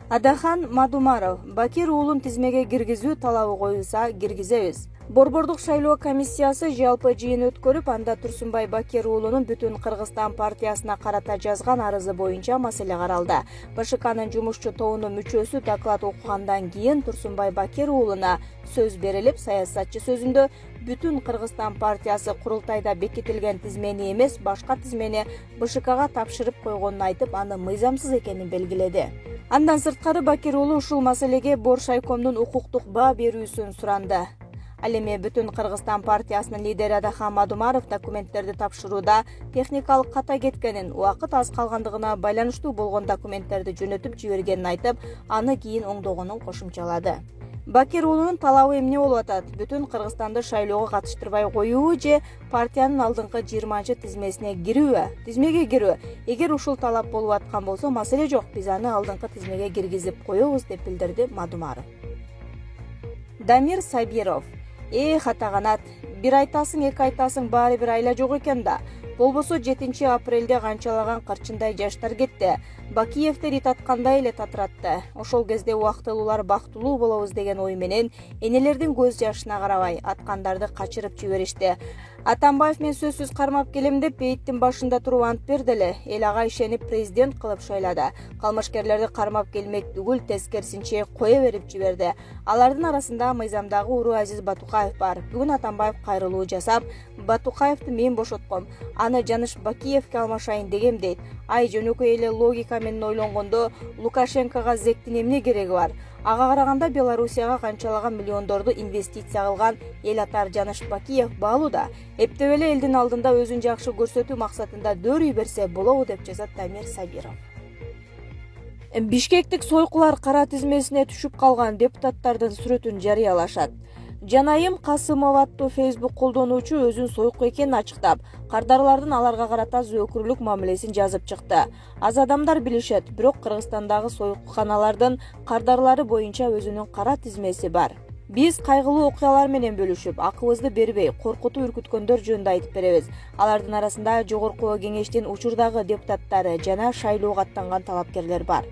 Адахан Мадумаров: Бакир уулун тизмеге киргизүү талабы коюлса киргизебиз. Борбордук шайлоо комиссиясы жалпы жыйын өткөрүп, анда Турсунбай Бакир уулунун Бүтүн Кыргызстан партиясына карата жазган арызы боюнча маселе каралды. БШКнын жумушчу тобунун мүчөсү доклад окугандан кийин Турсунбай Бакир уулуна сөз берилип, саясатчы сөзүндө Бүтүн Кыргызстан партиясы курултайда бекитилген тизмени эмес, башка тизмени БШКга тапшырып койгонун айтып, аны мыйзамсыз экенин белгиледи. Андан сырткары Бакир уулу ушул маселеге Боршайкомдун укуктук баа берүүсүн суранды. Ал эми Бүтүн Кыргызстан партиясынын лидери Адахан Мадумаров документтерди тапшырууда техникалык ката кеткенин, убакыт аз калгандыгына байланыштуу болгон документтерди жөнөтүп жибергенин айтып, аны кийин оңдогонун кошумчалады. Бакир уулунун талабы эмне болуп атат? Бүтүн Кыргызстанды шайлоого катыштырбай коюу же партиянын алдыңкы 20-тизмесине кирүүбү? Тизмеге кирүү. Эгер ушул талап болуп аткан болсо, маселе жок, биз аны алдыңкы тизмеге киргизип коебуз, деп билдирди Мадумаров. Дамир Сабиров: Хатаганат, бир айтасың, эки айтасың, баары бир айла жок экен да. Болбосо 7-апрелде канчалаган кырчындай жаштар кетти. Бакиевдер ит аткандай эле татыратты. Ошол кезде убактылуулар бактылуу болобуз деген ой менен энелердин көз жашына карабай аткандарды качырып жиберишти. Атамбаев мен сөзсүз кармап келем деп бейиттин башында туруп ант берди эле. Эл ага ишенип президент кылып шайлады. Калмышкерлерди кармап келмек түгүл, тескерисинче кое берип жиберди. Алардын арасында мыйзамдагы уру Азиз Батукаев бар. Бүгүн Атамбаев кайрылуу жасап, Батукаевди мен бошотком, аны Жаныш Бакиевке алмашайын дегем дейт. Ай, жөнөкөй эле логика менен ойлонгондо Лукашенкого зектин эмне кереги бар? Ага караганда Белоруссияга канчалаган миллиондорду инвестиция кылган эл атар Жаныш Бакиев баалуу да. Эптеп эле элдин алдында өзүн жакшы көрсөтүү максатында дөөрүй берсе болобу, деп жазат Дамир Сабиров. Бишкектик сойкулар кара тизмесине түшүп калган депутаттардын сүрөтүн жарыялашат. Жанайым Касымова аттуу Facebook колдонуучу өзүн сойку экенин ачыктап, кардарлардын аларга карата зөөкүрлүк мамилесин жазып чыкты. Аз адамдар билишет, бирок Кыргызстандагы сойкуханалардын кардарлары боюнча өзүнүн кара тизмеси бар. Биз кайгылуу окуялар менен бөлүшүп, акыбызды бербей, коркутуп үркүткөндөр жөнүндө айтып беребиз. Алардын арасында жогорку кеңештин учурдагы депутаттары жана шайлоого аттанган талапкерлер бар.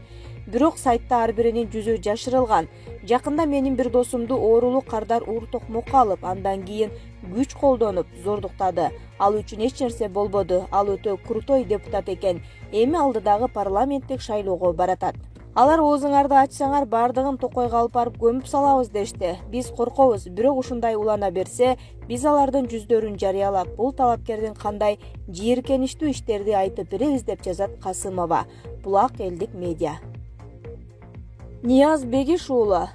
Бирок сайтта ар биринин жүзү жашырылган. Жакында менин бир досумду оорулуу кардар уур токмокко алып, андан кийин күч колдонуп зордуктады. Ал үчүн эч нерсе болбоду. Ал өтө крутой депутат экен. Эми алдыдагы парламенттик шайлоого баратат. Алар оозуңарды ачсаңар бардыгын Токойго алып барып көмүп салабыз дешти. Биз коркобуз, бирок ушундай улана берсе, биз алардын жүздөрүн жарыялап, бул талапкердин кандай жийиркеничтүү иштерди айтып беребиз, деп жазат Касымова. Булак элдик медиа. Нияз Бегиш уулу: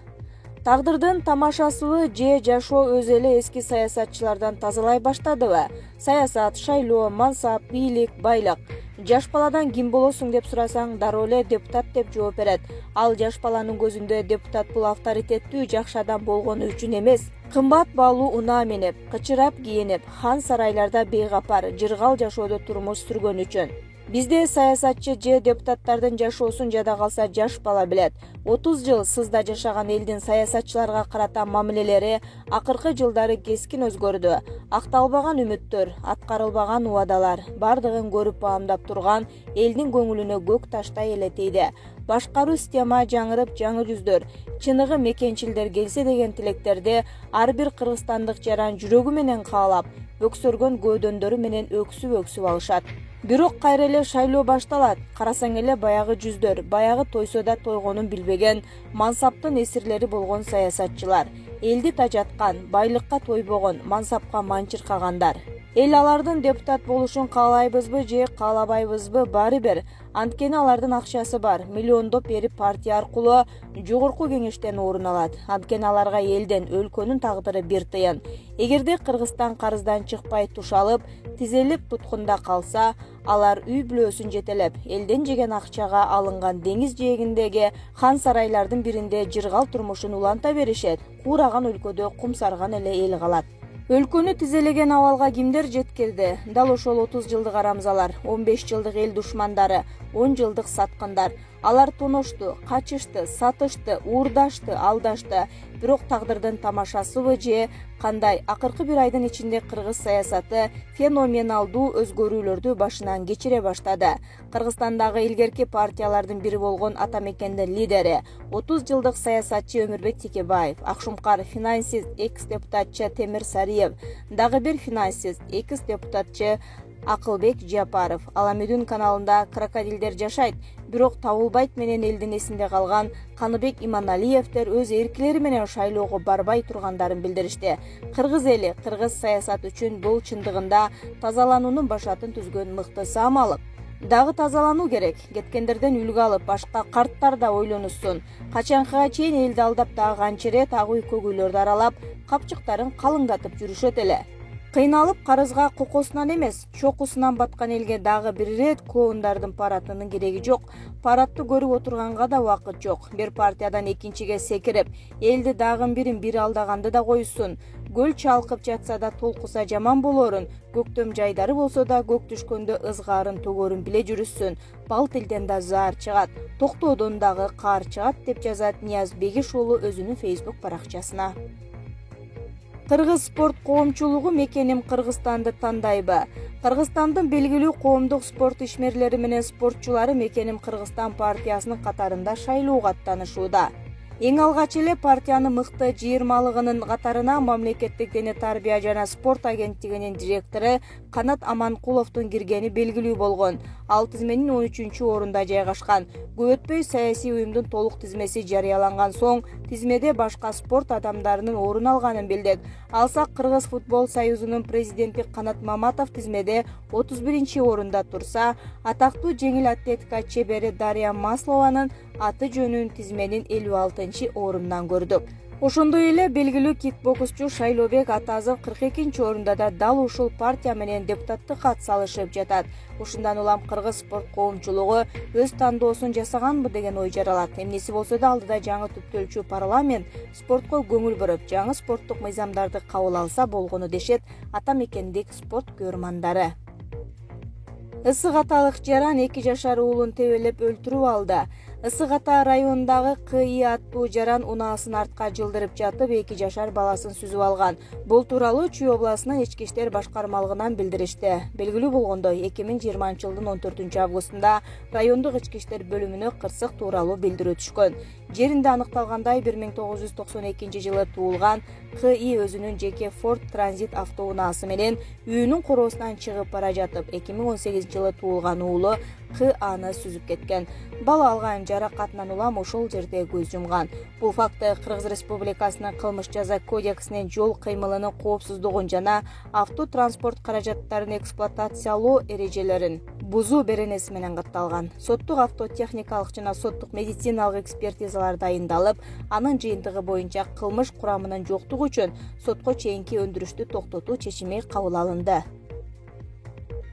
Тагдырдын тамашасыбы же жашоо өзү эле эски саясатчылардан тазалай баштадыбы? Саясат, шайлоо, мансап, бийлик, байлык. Жаш баладан ким болосуң деп сурасаң, дароо эле депутат деп жооп берет. Ал жаш баланын көзүндө депутат бул авторитеттүү жакшы адам болгону үчүн эмес, кымбат баалуу унаа минип, кычырап кийинип, хан сарайларда бейгапар, жыргал жашоодо турмуш сүргөн үчүн. Бизде саясатчы же депутаттардын жашоосун жада калса жаш бала билет. 30 жыл сызда жашаган элдин саясатчыларга карата мамилелери акыркы жылдары кескин өзгөрдү. Акталбаган үмүттөр, аткарылбаган убадалар, бардыгын көрүп баамдап турган элдин көңүлүнө көк таштай эле тийди. Башкаруу система жаңырып, жаңы жүздөр, чыныгы мекенчилдер келсе деген тилектерди ар бир кыргызстандык жаран жүрөгү менен каалап, бөксөргөн көөдөндөрү менен өксүп алышат. Бирок кайра эле шайлоо башталат. Карасаң эле баягы жүздөр, баягы тойсо да тойгонун билбеген, мансаптын эсирлери болгон саясатчылар, элди тажаткан, байлыкка тойбогон, мансапка манчыркагандар. Эл алардын депутат болушун каалайбызбы же каалабайбызбы баары бир. Анткени алардын акчасы бар, миллиондоп берип партия аркылуу жогорку кеңештен орун алат. Анткени аларга элден, өлкөнүн тагдыры бир тыйын. Эгерде Кыргызстан карыздан чыкпай тушалып, тизелип туткунда калса, алар үй бүлөсүн жетелеп, элден жеген акчага алынган деңиз жээгиндеги хан сарайлардын биринде жыргал турмушун уланта беришет. Куураган өлкөдө кумсарган эле эл калат. Өлкөнү тизелеген абалга кимдер жеткирди? Дал ошол 30 жылдык арамзалар, 15 жылдык эл душмандары, 10 жылдык саткындар. Алар тоношту, качышты, сатышты, уурдашты, алдашты. Бирок тагдырдын тамашасыбы же кандай? Акыркы бир айдын ичинде кыргыз саясаты феноменалдуу өзгөрүүлөрдү башынан кечире баштады. Кыргызстандагы илгерки партиялардын бири болгон ата мекендин лидери 30 жылдык саясатчы Өмүрбек Текебаев, акшумкар финансист экс-депутатчы Темир Сариев, дагы бир финансист экс-депутатчы Акылбек Жапаров Аламүдүн каналында крокодилдер жашайт, бирок табылбайт менен элдин эсинде калган Каныбек Иманалиевдер өз эркилери менен шайлоого барбай тургандарын билдиришти. Кыргыз эли, кыргыз саясат үчүн бул чындыгында тазалануунун башатын түзгөн мыкты самалып. Дагы тазалануу керек. Кеткендерден үлгү алып, башка карттар да ойлонушсун. Качанга чейин элди алдап дагы канча рет ак үй көгүйлөрдү аралап, капчыктарын калыңдатып жүрүшөт эле. Кыйналып карызга кокосунан эмес, чокусунан баткан элге дагы бир ирет клоундардын паратынын кереги жок. Паратты көрүп отурганга да убакыт жок. Бир партиядан экинчиге секирип, элди дагы бирин бири алдаганды да койсун. Көл чалкып жатса да толкуса жаман болорун, көктөм жайдары болсо да көк түшкөндө ызгаарын төгөрүн биле жүрүшсүн. Бал тилден да заар чыгат, токтоодон дагы каар чыгат деп жазат Нияз Бегиш уулу өзүнүн Facebook баракчасына. Кыргыз спорт коомчулугу мекеним Кыргызстанды тандайбы? Кыргызстандын белгилүү коомдук спорт ишмерлери менен спортчулары мекеним Кыргызстан партиясынын катарында шайлоого аттанышууда. Эң алгач эле партиянын мыкты жыйырмалыгынын катарына мамлекеттик дене тарбия жана спорт агенттигинин директору Канат Аманкуловдун киргени белгилүү болгон. Ал тизменин 13-орунда жайгашкан. Көп өтпөй саясий уюмдун толук тизмеси жарыяланган соң тизмеде башка спорт адамдарынын орун алганын билдик. Алсак Кыргыз футбол союзунун президенти Канат Маматов тизмеде 31-орунда турса, атактуу жеңил атлетика чебери Дарья Маслованын аты жөнүн тизменин 56-орундан көрдүк. Ошондой эле белгилүү кикбоксчу Шайлообек Атазов 42-орунда да дал ушул партия менен депутаттыкка кат салышып жатат. Ушундан улам кыргыз спорт коомчулугу өз тандоосун жасаганбы деген ой жаралат. Эмнеси болсо да алдыда жаңы түптөлчү парламент спортко көңүл буруп, жаңы спорттук мыйзамдарды кабыл алса болгону дешет ата мекендик спорт көрмандары. Ысык аталык жаран 2 жашар уулун тебелеп өлтүрүп алды. Ысык ата районундагы КИ аттуу жаран унаасын артка жылдырып жатып 2 жашар баласын сүзүп алган. Бул тууралуу Чүй областынын ички иштер башкармалыгынан билдиришти. Белгилүү болгондой, 2020-жылдын 14-августунда райондук ички иштер бөлүмүнө кырсык тууралуу билдирүү түшкөн. Жеринде аныкталгандай 1992-жылы туулган КИ өзүнүн жеке Ford Transit автоунаасы менен үйүнүн короосунан чыгып бара жатып, 2018-жылы туулган уулу аны сүзүп кеткен. Бала алган жаракатынан улам ошол жерде көз жумган. Бул факты Кыргыз Республикасынын кылмыш жаза кодексинин жол кыймылынын коопсуздугун жана автотранспорт каражаттарын эксплуатациялоо эрежелерин бузуу беренеси менен катталган. Соттук автотехникалык жана соттук медициналык экспертизалар дайындалып, анын жыйынтыгы боюнча кылмыш курамынын жоктугу үчүн сотко чейинки өндүрүштү токтотуу чечими кабыл алынды.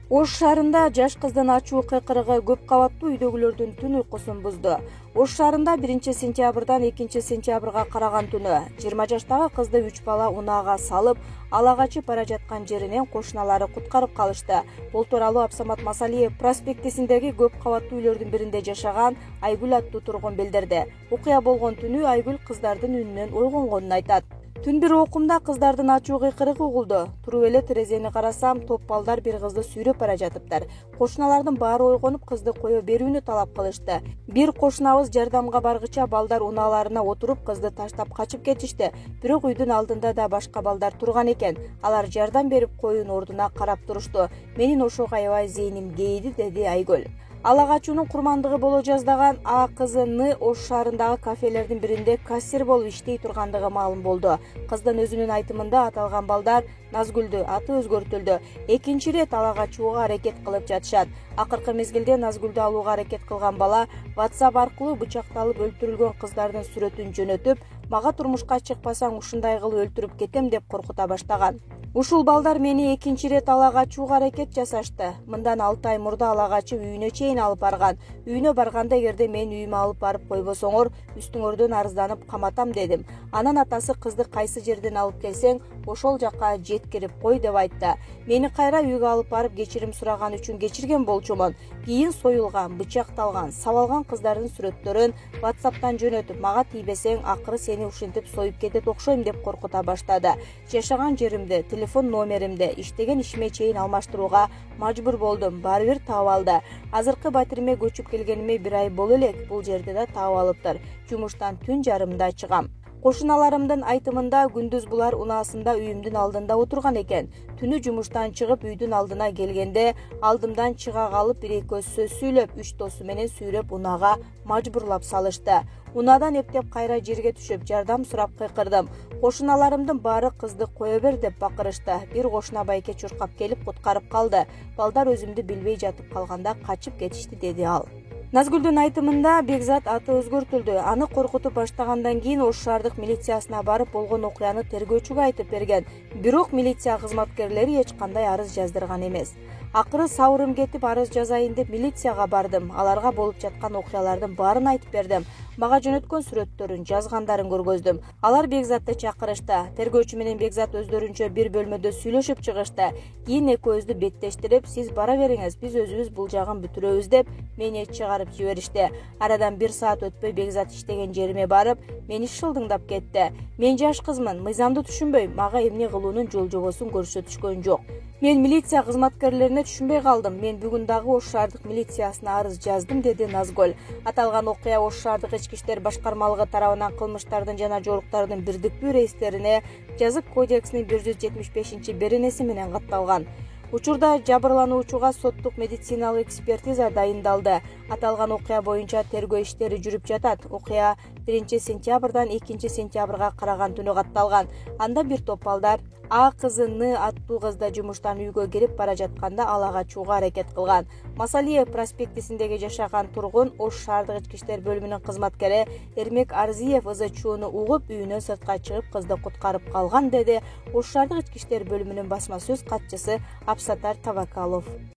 Ош шаарында жаш кыздын ачуу кыйкырыгы көп кабаттуу үйдөгүлөрдүн түн уйкусун бузду. Ош шаарында 1-сентябрдан 2-сентябрга караган түнү 20 жаштагы кызды 3 бала унаага салып, ала качып бара жаткан жеринен кошуналары куткарып калышты. Бул тууралуу Абсамат Масалиев проспектисиндеги көп кабаттуу үйлөрдүн биринде жашаган Айгүл аттуу тургун билдирди. Окуя болгон түнү Айгүл кыздардын үнүнөн ойгонгонун айтат. Түн бир окумда кыздардын ачуу кыйкырыгы угулду. Туруп эле терезени карасам, топ балдар бир кызды сүйрөп бара жатыптыр. Кошуналардын баары ойгонуп, кызды кое берүүнү талап кылышты. Бир кошунабыз жардамга баргыча балдар унааларына отуруп кызды таштап качып кетишти. Бирок үйдүн алдында да башка балдар турган экен. Алар жардам берип коюун ордуна карап турушту. Менин ошого аябай зээним кейди, деди Айгүл. Ала качуунун курмандыгы боло жаздаган А кызы Ны Ош шаарындагы кафелердин биринде кассир болуп иштей тургандыгы маалым болду. Кыздын өзүнүн айтымында аталган балдар Назгүлдү аты өзгөртүлдү. Экинчи ирет ала качууга аракет кылып жатышат. Акыркы мезгилде Назгүлдү алууга аракет кылган бала WhatsApp аркылуу бычакталып өлтүрүлгөн кыздардын сүрөтүн жөнөтүп, мага турмушка чыкпасаң ушундай кылып өлтүрүп кетем деп коркута баштаган. Ушул балдар мени экинчи ирет ала качууга аракет жасашты. Мындан 6 ай мурда ала качып үйүнө чейин алып барган. Үйүнө барганда эгерде мен үйүмө алып барып койбосоңор, үстүңөрдөн арызданып каматам дедим. Анан атасы кызды кайсы жерден алып келсең, ошол жакка жеткирип кой деп айтты. Мени кайра үйгө алып барып кечирим сураган үчүн кечирген болчумун. Кийин союлган, бычакталган, сабалган кыздардын сүрөттөрүн WhatsApp'тан жөнөтүп, мага тийбесең акыры сени ушинтип союп кетет окшойм деп коркута баштады. Жашаган жеримди, телефон номеримди, иштеген ишиме чейин алмаштырууга мажбур болдум. Баары бир таап алды. Азыркы батириме көчүп келгениме 1 ай боло элек. Бул жерде да таап алыптыр. Жумуштан түн жарымда чыгам. Кошуналарымдын айтымында күндүз булар унаасында үйүмдүн алдында отурган экен. Түнү жумуштан чыгып үйдүн алдына келгенде алдымдан чыга калып 1-2 сөз сүйлөп, 3 досу менен сүйрөп унаага мажбурлап салышты. Унаадан эптеп кайра жерге түшүп жардам сурап кыйкырдым. Кошуналарымдын баары кызды кое бер деп бакырышты. Бир кошуна байке чуркап келип куткарып калды. Балдар өзүмдү билбей жатып калганда качып кетишти, деди ал. Назгүлдүн айтымында Бекзат аты өзгөртүлдү. Аны коркутуп баштагандан кийин Ош шаардык милициясына барып болгон окуяны тергөөчүгө айтып берген. Бирок милиция кызматкерлери эч кандай арыз жаздырган эмес. Акыры сабырым кетип арыз жазайын деп милицияга бардым. Аларга болуп жаткан окуялардын баарын айтып бердим. Мага жөнөткөн сүрөттөрүн, жазгандарын көргөздүм. Алар Бекзатты чакырышты. Тергөөчү менен Бекзат өздөрүнчө бир бөлмөдө сүйлөшүп чыгышты. Кийин экөөбүздү беттештирип, сиз бара бериңиз, биз өзүбүз бул жагын бүтүрөбүз деп мени чыгарып жиберишти. Арадан 1 саат өтпөй Бекзат иштеген жериме барып, мени шылдыңдап кетти. Мен жаш кызмын, мыйзамды түшүнбөйм, мага эмне кылуунун жол жобосун көрсөтө түшкөн жок. Мен милиция кызматкерлерине түшүнбөй калдым. Мен бүгүн дагы Ош шаардык милициясына арыз жаздым, деди Назгүл. Аталган окуя Ош шаардык ички иштер башкармалыгы тарабынан кылмыштардын жана жоруктардын бирдиктүү рейстерине Жазык кодексинин 175-беренеси менен катталган. Учурда жабырлануучуга соттук медициналык экспертиза дайындалды. Аталган окуя боюнча тергөө иштери жүрүп жатат. Окуя 1 сентябрдан 2 сентябрга караган түнү катталган. Анда бир топ балдар А кызы Н аттуу кызда жумуштан үйгө кирип бара жатканда ала качууга аракет кылган. Масалиев проспектисиндеги жашаган тургун Ош шаардык ички иштер бөлүмүнүн кызматкери Эрмек Арзиев ызы-чууну угуп үйүнөн сыртка чыгып кызды куткарып калган, деди Ош шаардык ички иштер бөлүмүнүн басма сөз катчысы Абсатар Табакалов.